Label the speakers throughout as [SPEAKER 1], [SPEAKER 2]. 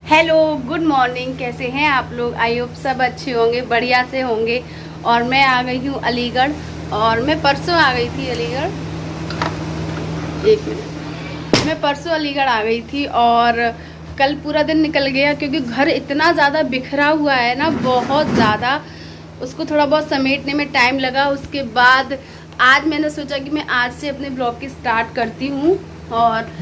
[SPEAKER 1] Hello, good morning. कैसे हैं आप लोग? आई होप सब अच्छे होंगे, बढ़िया से होंगे। और मैं आ गई हूँ अलीगढ़, और मैं परसों आ गई थी अलीगढ़। एक मिनट, मैं परसों अलीगढ़ आ गई थी और कल पूरा दिन निकल गया क्योंकि घर इतना ज़्यादा बिखरा हुआ है ना, बहुत ज़्यादा। उसको थोड़ा बहुत समेटने में टाइम लगा। उसके बाद आज मैंने सोचा कि मैं आज से अपने ब्लॉग की स्टार्ट करती हूँ। और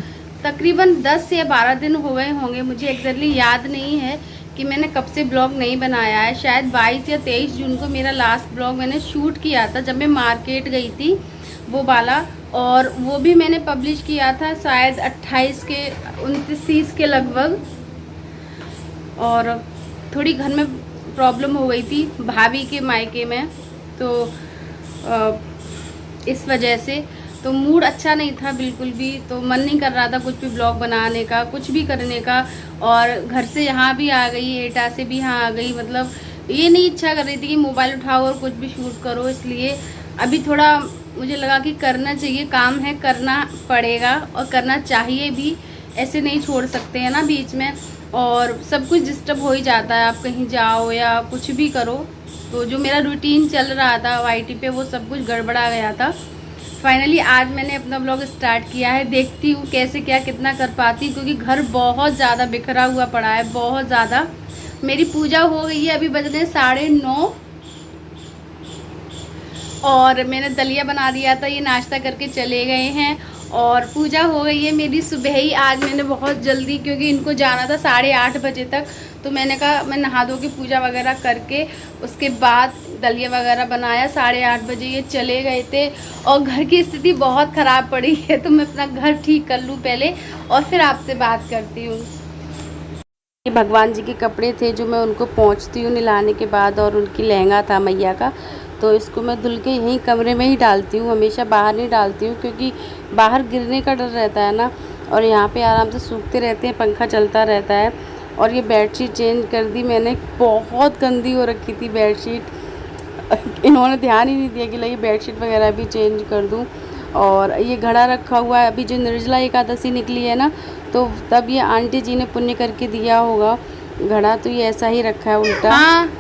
[SPEAKER 1] तकरीबन 10 या 12 दिन हो गए होंगे, मुझे एग्जैक्टली याद नहीं है कि मैंने कब से ब्लॉग नहीं बनाया है। शायद 22 या 23 जून को मेरा लास्ट ब्लॉग मैंने शूट किया था, जब मैं मार्केट गई थी वो वाला। और वो भी मैंने पब्लिश किया था शायद 28 के 29-30 के लगभग। और थोड़ी घर में प्रॉब्लम हो गई थी भाभी के मायके में, तो इस वजह से तो मूड अच्छा नहीं था बिल्कुल भी। तो मन नहीं कर रहा था कुछ भी ब्लॉग बनाने का, कुछ भी करने का। और घर से यहाँ भी आ गई, एटा से भी यहाँ आ गई। मतलब ये नहीं इच्छा कर रही थी कि मोबाइल उठाओ और कुछ भी शूट करो। इसलिए अभी थोड़ा मुझे लगा कि करना चाहिए, काम है, करना पड़ेगा और करना चाहिए भी। ऐसे नहीं छोड़ सकते हैं ना बीच में, और सब कुछ डिस्टर्ब हो ही जाता है। आप कहीं जाओ या कुछ भी करो, तो जो मेरा रूटीन चल रहा था YT पे वो सब कुछ गड़बड़ा गया था। फाइनली आज मैंने अपना ब्लॉग स्टार्ट किया है। देखती हूँ कैसे क्या कितना कर पाती, क्योंकि घर बहुत ज़्यादा बिखरा हुआ पड़ा है, बहुत ज़्यादा। मेरी पूजा हो गई है, अभी बजने 9:30 और मैंने दलिया बना दिया था, ये नाश्ता करके चले गए हैं। और पूजा हो गई है मेरी सुबह ही। आज मैंने बहुत जल्दी, क्योंकि इनको जाना था 8:30 बजे तक, तो मैंने कहा मैं नहा धो के पूजा वगैरह करके उसके बाद दलिया वगैरह बनाया। 8:30 बजे ये चले गए थे और घर की स्थिति बहुत ख़राब पड़ी है, तो मैं अपना घर ठीक कर लूँ पहले और फिर आपसे बात करती हूँ। ये भगवान जी के कपड़े थे जो मैं उनको पोंछती हूँ नहलाने के बाद, और उनकी लहंगा था मैया का, तो इसको मैं धुल के यहीं कमरे में ही डालती हूँ, हमेशा बाहर नहीं डालती हूँ क्योंकि बाहर गिरने का डर रहता है ना। और यहाँ पे आराम से सूखते रहते हैं, पंखा चलता रहता है। और ये बेडशीट चेंज कर दी मैंने, बहुत गंदी हो रखी थी बेडशीट। इन्होंने ध्यान ही नहीं दिया कि ये बेडशीट वगैरह भी चेंज कर दूँ। और ये घड़ा रखा हुआ है, अभी जो निर्जला एकादशी निकली है ना, तो तब ये आंटी जी ने पुण्य करके दिया होगा घड़ा, तो ये ऐसा ही रखा है उल्टा। हाँ,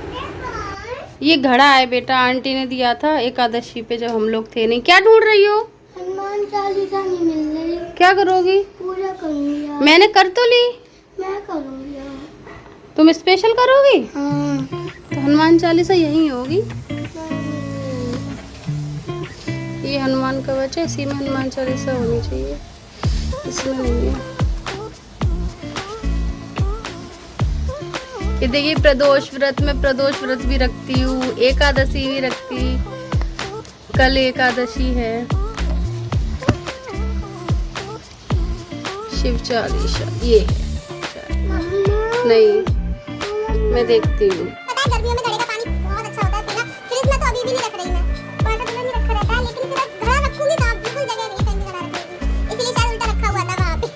[SPEAKER 1] ये घड़ा है बेटा, आंटी ने दिया था एकादशी पे जब हम लोग थे। नहीं, क्या ढूंढ रही हो?
[SPEAKER 2] हनुमान चालीसा नहीं मिल रही।
[SPEAKER 1] क्या करोगी?
[SPEAKER 2] पूजा करूंगी।
[SPEAKER 1] मैंने कर तो ली।
[SPEAKER 2] मैं करूंगी।
[SPEAKER 1] तुम स्पेशल करोगी?
[SPEAKER 2] हाँ।
[SPEAKER 1] तो हनुमान चालीसा यहीं होगी। ये हनुमान कवच है, इसी में हनुमान चालीसा होनी चाहिए, इसमें नहीं है। ये देखिए, प्रदोष व्रत में प्रदोष व्रत भी रखती हूँ, एकादशी भी रखती। कल एकादशी है। शिव चालीसा ये है। नहीं, मैं देखती हूँ।
[SPEAKER 3] पता है गर्मियों में घड़े का पानी बहुत अच्छा होता है पीना। फ्रिज में तो अभी भी नहीं रख रही मैं, वाटर कूलर में रखा रहता है, लेकिन फिर घड़ा रखूंगी तो बिल्कुल जगह नहीं कहीं भी घड़ा रखूंगी, इसलिए शायद उल्टा रखा हुआ था वहाँ पे।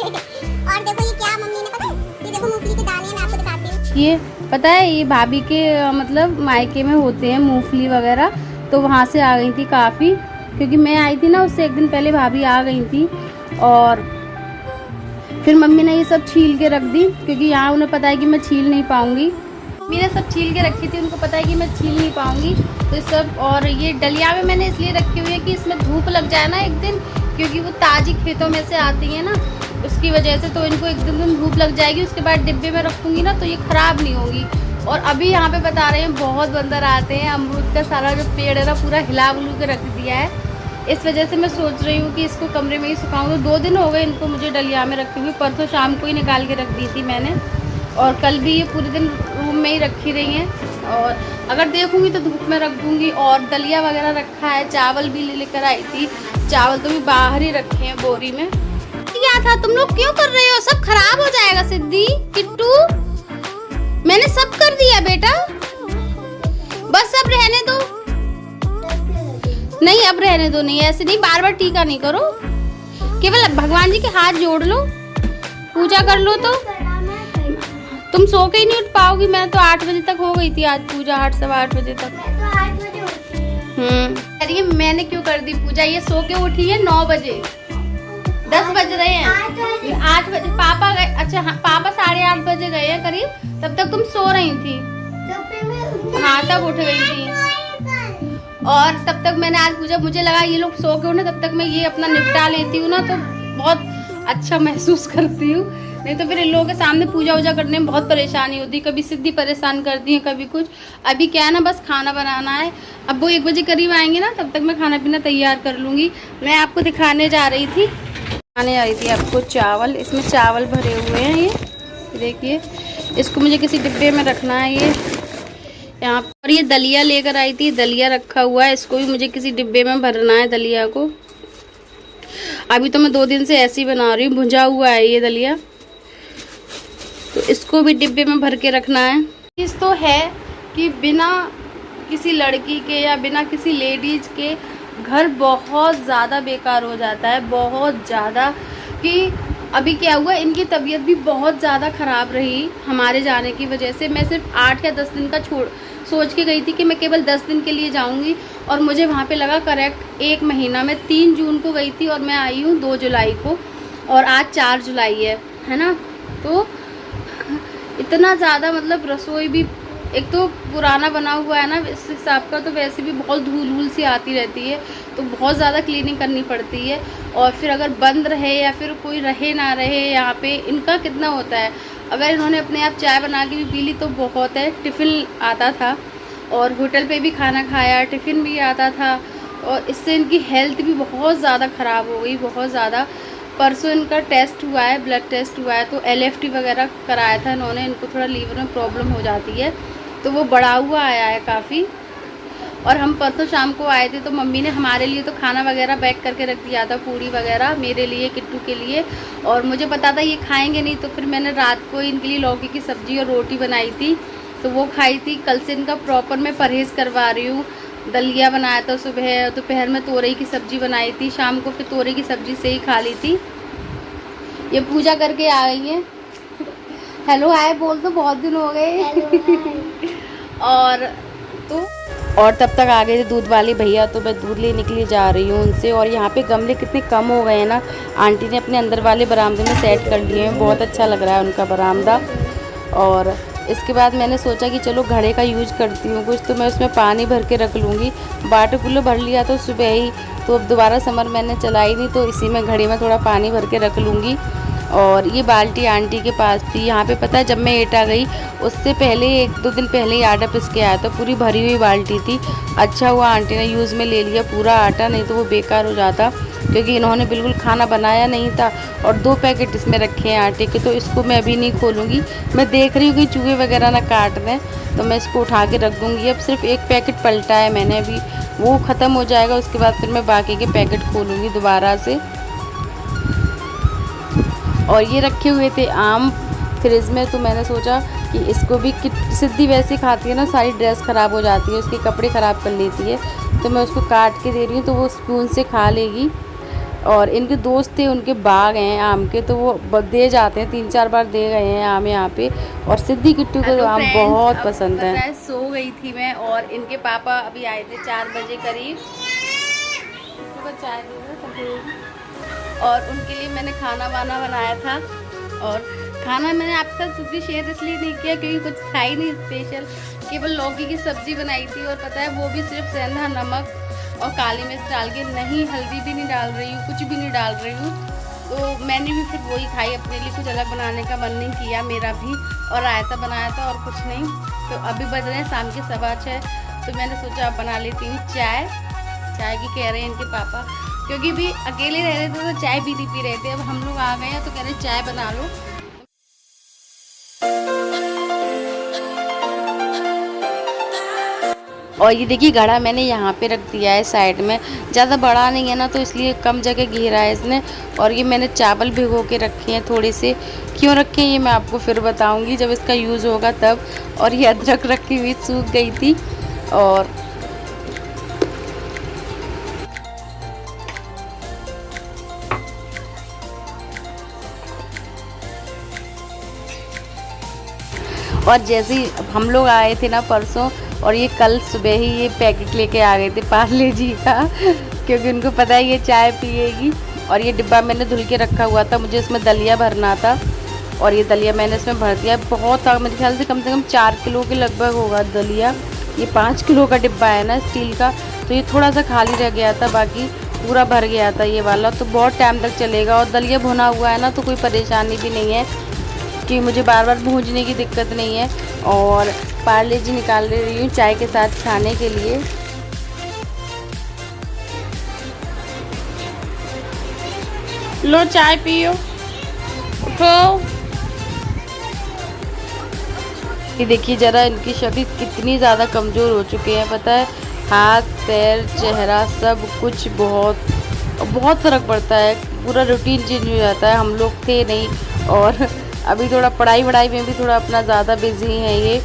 [SPEAKER 3] और देखो ये क्या मम्मी ने, पता है ये देखो मूंगफली के दाने, मैं आपको दिखाती हूँ।
[SPEAKER 1] ये पता है, ये भाभी के मतलब मायके में होते हैं मूंगफली वगैरह, तो वहाँ से आ गई थी काफ़ी। क्योंकि मैं आई थी ना, उससे एक दिन पहले भाभी आ गई थी। और फिर मम्मी ने ये सब छील के रख दी, क्योंकि यहाँ उन्हें पता है कि मैं छील नहीं पाऊंगी। मैंने सब छील के रखी थी, उनको पता है कि मैं छील नहीं पाऊंगी, तो ये सब। और ये डलिया में मैंने इसलिए रखी हुई है कि इसमें धूप लग जाए ना एक दिन, क्योंकि वो ताज़ी खेतों में से आती है ना, उसकी वजह से। तो इनको एक दिन धूप लग जाएगी, उसके बाद डिब्बे में रखूँगी ना, तो ये ख़राब नहीं होगी। और अभी यहाँ पे बता रहे हैं बहुत बंदर आते हैं, अमरूद का सारा जो पेड़ है ना पूरा हिला बुलू के रख दिया है। इस वजह से मैं सोच रही हूँ कि इसको कमरे में ही सुखाऊँ। तो 2 दिन हो गए इनको मुझे डलिया में रखी हुई, परसों शाम को ही निकाल के रख दी थी मैंने। और कल भी ये पूरे दिन रूम में ही रखी रही हैं, और अगर देखूँगी तो धूप में रख दूँगी। और दलिया वगैरह रखा है, चावल भी लेकर आई थी, चावल तो भी बाहर ही रखे हैं बोरी में। क्या था, तुम लोग क्यों कर रहे हो? सब खराब हो जाएगा सिद्धि, किट्टू। मैंने सब कर दिया बेटा, बस अब रहने दो। नहीं, अब रहने दो। नहीं, ऐसे नहीं, बार बार टीका नहीं करो, केवल भगवान जी के हाथ जोड़ लो, पूजा कर लो। तो तुम सो के ही नहीं उठ पाओगी। मैं तो 8 बजे तक हो गई थी आज पूजा, 8 सवा 8 बजे तक। अरे मैंने क्यों कर दी पूजा? ये सो के उठी है 9 बजे। 10 बज रहे हैं। 8 बजे पापा गए। अच्छा हाँ, पापा 8:30 बजे गए हैं करीब। तब तक तुम सो रही थी। हाँ तब उठ गई थी। और तब तक मैंने आज पूछा, मुझे लगा ये लोग सो गए ना, तब तक मैं ये अपना निपटा लेती हूँ ना, तो बहुत अच्छा महसूस करती हूँ। नहीं तो फिर इन लोगों के सामने पूजा वूजा करने में बहुत परेशानी होती है। कभी सिद्धि परेशान करती है, कभी कुछ। अभी क्या है ना, बस खाना बनाना है। अब वो 1 बजे करीब आएंगे ना, तब तक मैं खाना पीना तैयार कर लूँगी। मैं आपको दिखाने जा रही थी, दिखाने आ रही थी आपको चावल। इसमें चावल भरे हुए हैं ये देखिए। इसको मुझे किसी डिब्बे में रखना है ये यहाँ पर। ये दलिया लेकर आई थी, दलिया रखा हुआ है। इसको भी मुझे किसी डिब्बे में भरना है दलिया को। अभी तो मैं 2 दिन से ऐसे ही बना रही हूँ, भुंजा हुआ है ये दलिया, तो इसको भी डिब्बे में भर के रखना है। चीज़ तो है कि बिना किसी लड़की के या बिना किसी लेडीज़ के घर बहुत ज़्यादा बेकार हो जाता है, बहुत ज़्यादा। कि अभी क्या हुआ, इनकी तबीयत भी बहुत ज़्यादा ख़राब रही हमारे जाने की वजह से। मैं सिर्फ 8 या 10 दिन का सोच के गई थी कि मैं केवल 10 दिन के लिए जाऊंगी, और मुझे वहाँ पे लगा करेक्ट 1 महीना। मैं 3 जून को गई थी और मैं आई हूँ 2 जुलाई को, और आज 4 जुलाई है ना। तो इतना ज़्यादा मतलब रसोई भी एक तो पुराना बना हुआ है ना इस हिसाब का, तो वैसे भी बहुत धूल वूल सी आती रहती है, तो बहुत ज़्यादा क्लीनिंग करनी पड़ती है। और फिर अगर बंद रहे या फिर कोई रहे ना रहे यहाँ पे, इनका कितना होता है। अगर इन्होंने अपने आप चाय बना के भी पी ली तो बहुत है। टिफ़िन आता था और होटल पे भी खाना खाया, टिफ़िन भी आता था, और इससे इनकी हेल्थ भी बहुत ज़्यादा ख़राब हो गई, बहुत ज़्यादा। परसों इनका टेस्ट हुआ है, ब्लड टेस्ट हुआ है, तो LFT वगैरह कराया था इन्होंने। इनको थोड़ा लीवर में प्रॉब्लम हो जाती है, तो वो बढ़ा हुआ आया है काफ़ी। और हम परसों शाम को आए थे, तो मम्मी ने हमारे लिए तो खाना वगैरह पैक करके रख दिया था, पूड़ी वगैरह मेरे लिए, किट्टू के लिए। और मुझे पता था ये खाएंगे नहीं, तो फिर मैंने रात को इनके लिए लौकी की सब्ज़ी और रोटी बनाई थी, तो वो खाई थी। कल से इनका प्रॉपर मैं परहेज़ करवा रही हूँ। दलिया बनाया था सुबह, दोपहर में तोरई की सब्ज़ी बनाई थी, शाम को फिर तोरई की सब्ज़ी से ही खा ली थी। ये पूजा करके आ गई है। हेलो हाय बोल, तो बहुत दिन हो गए। और तब तक आ गए थे दूध वाले भैया, तो मैं दूध ले निकली जा रही हूँ उनसे। और यहाँ पे गमले कितने कम हो गए हैं ना, आंटी ने अपने अंदर वाले बरामदे में सेट कर लिए हैं। बहुत अच्छा लग रहा है उनका बरामदा। और इसके बाद मैंने सोचा कि चलो घड़े का यूज करती हूँ कुछ, तो मैं उसमें पानी भर के रख लूँगी। वाटर कूलर भर लिया तो सुबह ही, तो अब दोबारा समर मैंने चलाई नहीं, तो इसी में घड़े में थोड़ा पानी भर के रख लूँगी। और ये बाल्टी आंटी के पास थी। यहाँ पे पता है जब मैं एटा गई उससे पहले 1-2 दिन पहले ही आटा पिस के आया था, पूरी भरी हुई बाल्टी थी। अच्छा हुआ आंटी ने यूज़ में ले लिया पूरा आटा, नहीं तो वो बेकार हो जाता, क्योंकि इन्होंने बिल्कुल खाना बनाया नहीं था। और 2 पैकेट इसमें रखे हैं आटे के, तो इसको मैं अभी नहीं खोलूँगी। मैं देख रही हूँ कि चूहे वगैरह ना काट दें, तो मैं इसको उठा के रख दूँगी। अब सिर्फ 1 पैकेट पलटा है मैंने, अभी वो ख़त्म हो जाएगा, उसके बाद फिर मैं बाकी के पैकेट खोलूँगी दोबारा से। और ये रखे हुए थे आम फ्रिज में, तो मैंने सोचा कि इसको भी, सिद्धि वैसे खाती है ना, सारी ड्रेस ख़राब हो जाती है, उसके कपड़े ख़राब कर लेती है, तो मैं उसको काट के दे रही हूँ, तो वो स्पून से खा लेगी। और इनके दोस्त थे, उनके बाग हैं आम के, तो वो दे जाते हैं, 3-4 बार दे गए हैं आम यहाँ पे। और सिद्धि किट्टू को आम बहुत पसंद है। सो गई थी मैं, और इनके पापा अभी आए थे 4 बजे करीब, चाय और उनके लिए मैंने खाना वाना बनाया था। और खाना मैंने आपके साथ कुछ भी शेयर इसलिए नहीं किया क्योंकि कुछ था ही नहीं स्पेशल, केवल लौकी की सब्ज़ी बनाई थी। और पता है वो भी सिर्फ सेंधा नमक और काली मिर्च डाल के, नहीं हल्दी भी नहीं डाल रही हूँ, कुछ भी नहीं डाल रही हूँ। तो मैंने भी फिर वही खाई, अपने लिए कुछ अलग बनाने का मन नहीं किया मेरा भी। और रायता बनाया था और कुछ नहीं। तो अभी बज रहे हैं शाम के 6:15, तो मैंने सोचा अब बना लेती हूँ चाय की कह रहे हैं इनके पापा, क्योंकि भी अकेले रह रहे थे तो चाय भी नहीं पी रहे थे। अब हम लोग आ गए हैं तो कह रहे चाय बना लो। और ये देखिए घड़ा मैंने यहाँ पे रख दिया है साइड में, ज़्यादा बड़ा नहीं है ना, तो इसलिए कम जगह घेरा है इसने। और ये मैंने चावल भिगो के रखे हैं थोड़े से, क्यों रखे हैं ये मैं आपको फिर बताऊँगी जब इसका यूज़ होगा तब। और ये अदरक रखी हुई सूख गई थी। और जैसे ही हम लोग आए थे ना परसों, और ये कल सुबह ही ये पैकेट लेके आ गए थे पार्ले जी का, क्योंकि उनको पता है ये चाय पिएगी। और ये डिब्बा मैंने धुल के रखा हुआ था, मुझे इसमें दलिया भरना था और ये दलिया मैंने इसमें भर दिया। बहुत मेरे ख्याल से कम 4 किलो के लगभग होगा दलिया। ये 5 किलो का डिब्बा है ना स्टील का, तो ये थोड़ा सा खाली रह गया था, बाकी पूरा भर गया था ये वाला। तो बहुत टाइम तक चलेगा और दलिया भुना हुआ है ना, तो कोई परेशानी भी नहीं है कि मुझे बार बार भूंजने की दिक्कत नहीं है। और पार्ले जी निकाल रही हूँ चाय के साथ खाने के लिए। लो चाय पियो, उठो। ये देखिए ज़रा इनकी शक्ल कितनी ज़्यादा कमज़ोर हो चुके हैं, पता है, हाथ पैर चेहरा सब कुछ बहुत फ़र्क पड़ता है, पूरा रूटीन चेंज हो जाता है। हम लोग थे नहीं और अभी थोड़ा पढ़ाई वढ़ाई में भी थोड़ा अपना ज़्यादा बिजी हैं, ये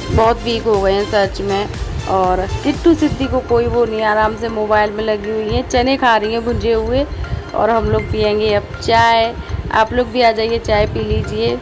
[SPEAKER 1] बहुत वीक हो गए हैं सच में। और किट्टू सिद्धि को कोई वो नहीं, आराम से मोबाइल में लगी हुई है, चने खा रही हैं भुंजे हुए। और हम लोग पियेंगे अब चाय। आप लोग भी आ जाइए, चाय पी लीजिए।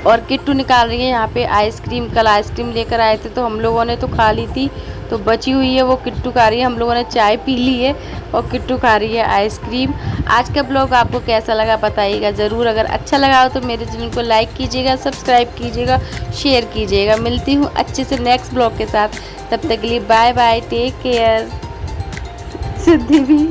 [SPEAKER 1] और किट्टू निकाल रही है यहाँ पे आइसक्रीम। कल आइसक्रीम लेकर आए थे तो हम लोगों ने तो खा ली थी, तो बची हुई है वो किट्टू खा रही है। हम लोगों ने चाय पी ली है और किट्टू खा रही है आइसक्रीम। आज का ब्लॉग आपको कैसा लगा बताइएगा ज़रूर। अगर अच्छा लगा हो तो मेरे चैनल को लाइक कीजिएगा, सब्सक्राइब कीजिएगा, शेयर कीजिएगा। मिलती हूँ अच्छे से नेक्स्ट ब्लॉग के साथ, तब तक के लिए बाय बाय, टेक केयर। सिद्धि भी